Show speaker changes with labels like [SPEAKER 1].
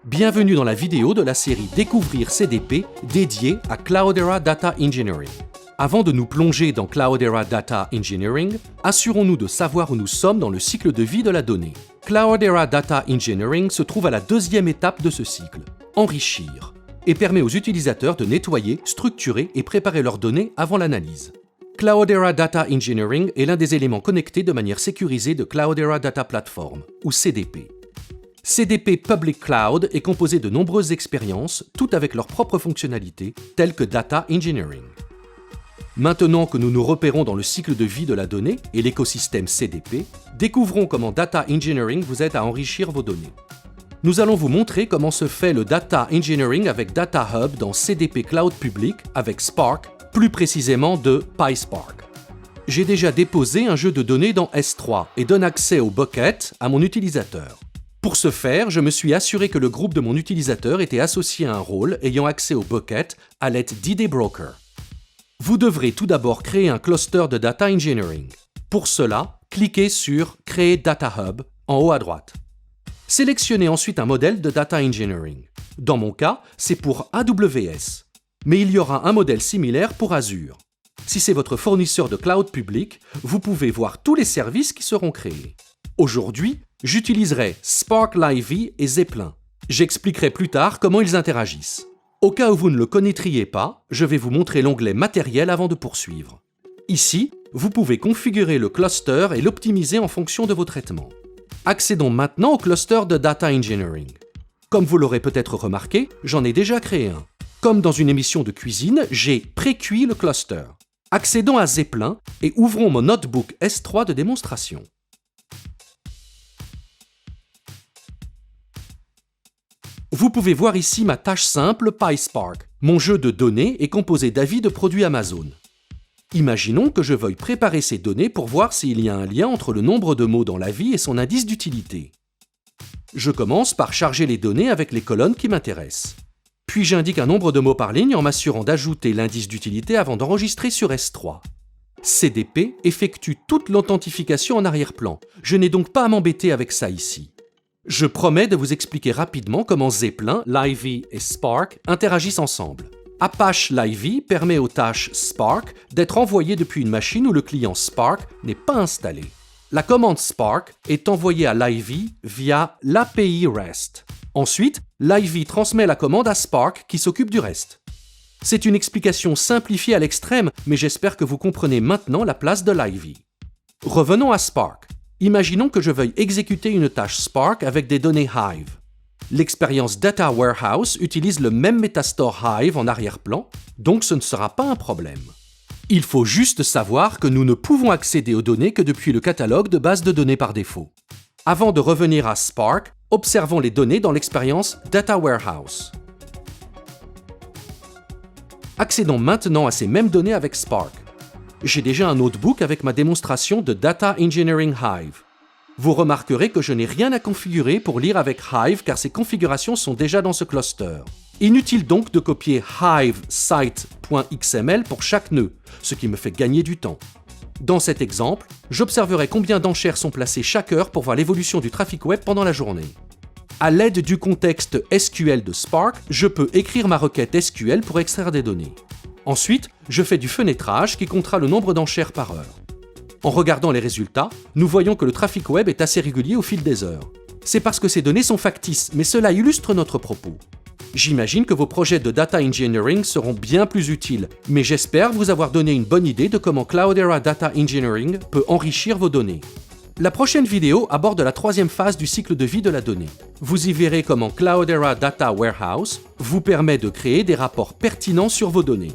[SPEAKER 1] Bienvenue dans la vidéo de la série Découvrir CDP dédiée à Cloudera Data Engineering. Avant de nous plonger dans Cloudera Data Engineering, assurons-nous de savoir où nous sommes dans le cycle de vie de la donnée. Cloudera Data Engineering se trouve à la deuxième étape de ce cycle, enrichir, et permet aux utilisateurs de nettoyer, structurer et préparer leurs données avant l'analyse. Cloudera Data Engineering est l'un des éléments connectés de manière sécurisée de Cloudera Data Platform, ou CDP. CDP Public Cloud est composé de nombreuses expériences, toutes avec leurs propres fonctionnalités, telles que Data Engineering. Maintenant que nous nous repérons dans le cycle de vie de la donnée et l'écosystème CDP, découvrons comment Data Engineering vous aide à enrichir vos données. Nous allons vous montrer comment se fait le Data Engineering avec Data Hub dans CDP Cloud Public avec Spark, plus précisément de PySpark. J'ai déjà déposé un jeu de données dans S3 et donne accès au bucket à mon utilisateur. Pour ce faire, je me suis assuré que le groupe de mon utilisateur était associé à un rôle ayant accès au bucket à l'aide d'ID Broker. Vous devrez tout d'abord créer un cluster de Data Engineering. Pour cela, cliquez sur « Créer Data Hub » en haut à droite. Sélectionnez ensuite un modèle de Data Engineering. Dans mon cas, c'est pour AWS. Mais il y aura un modèle similaire pour Azure. Si c'est votre fournisseur de cloud public, vous pouvez voir tous les services qui seront créés. Aujourd'hui, j'utiliserai Spark Livy et Zeppelin. J'expliquerai plus tard comment ils interagissent. Au cas où vous ne le connaîtriez pas, je vais vous montrer l'onglet Matériel avant de poursuivre. Ici, vous pouvez configurer le cluster et l'optimiser en fonction de vos traitements. Accédons maintenant au cluster de Data Engineering. Comme vous l'aurez peut-être remarqué, j'en ai déjà créé un. Comme dans une émission de cuisine, j'ai pré-cuit le cluster. Accédons à Zeppelin et ouvrons mon notebook S3 de démonstration. Vous pouvez voir ici ma tâche simple PySpark. Mon jeu de données est composé d'avis de produits Amazon. Imaginons que je veuille préparer ces données pour voir s'il y a un lien entre le nombre de mots dans l'avis et son indice d'utilité. Je commence par charger les données avec les colonnes qui m'intéressent. Puis j'indique un nombre de mots par ligne en m'assurant d'ajouter l'indice d'utilité avant d'enregistrer sur S3. CDP effectue toute l'authentification en arrière-plan. Je n'ai donc pas à m'embêter avec ça ici. Je promets de vous expliquer rapidement comment Zeppelin, Livy et Spark interagissent ensemble. Apache Livy permet aux tâches Spark d'être envoyées depuis une machine où le client Spark n'est pas installé. La commande Spark est envoyée à Livy via l'API REST. Ensuite, Livy transmet la commande à Spark qui s'occupe du reste. C'est une explication simplifiée à l'extrême, mais j'espère que vous comprenez maintenant la place de Livy. Revenons à Spark. Imaginons que je veuille exécuter une tâche Spark avec des données Hive. L'expérience Data Warehouse utilise le même Metastore Hive en arrière-plan, donc ce ne sera pas un problème. Il faut juste savoir que nous ne pouvons accéder aux données que depuis le catalogue de base de données par défaut. Avant de revenir à Spark, observons les données dans l'expérience Data Warehouse. Accédons maintenant à ces mêmes données avec Spark. J'ai déjà un notebook avec ma démonstration de Data Engineering Hive. Vous remarquerez que je n'ai rien à configurer pour lire avec Hive car ces configurations sont déjà dans ce cluster. Inutile donc de copier Hive site.xml pour chaque nœud, ce qui me fait gagner du temps. Dans cet exemple, j'observerai combien d'enchères sont placées chaque heure pour voir l'évolution du trafic web pendant la journée. À l'aide du contexte SQL de Spark, je peux écrire ma requête SQL pour extraire des données. Ensuite, je fais du fenêtrage qui comptera le nombre d'enchères par heure. En regardant les résultats, nous voyons que le trafic web est assez régulier au fil des heures. C'est parce que ces données sont factices, mais cela illustre notre propos. J'imagine que vos projets de Data Engineering seront bien plus utiles, mais j'espère vous avoir donné une bonne idée de comment Cloudera Data Engineering peut enrichir vos données. La prochaine vidéo aborde la troisième phase du cycle de vie de la donnée. Vous y verrez comment Cloudera Data Warehouse vous permet de créer des rapports pertinents sur vos données.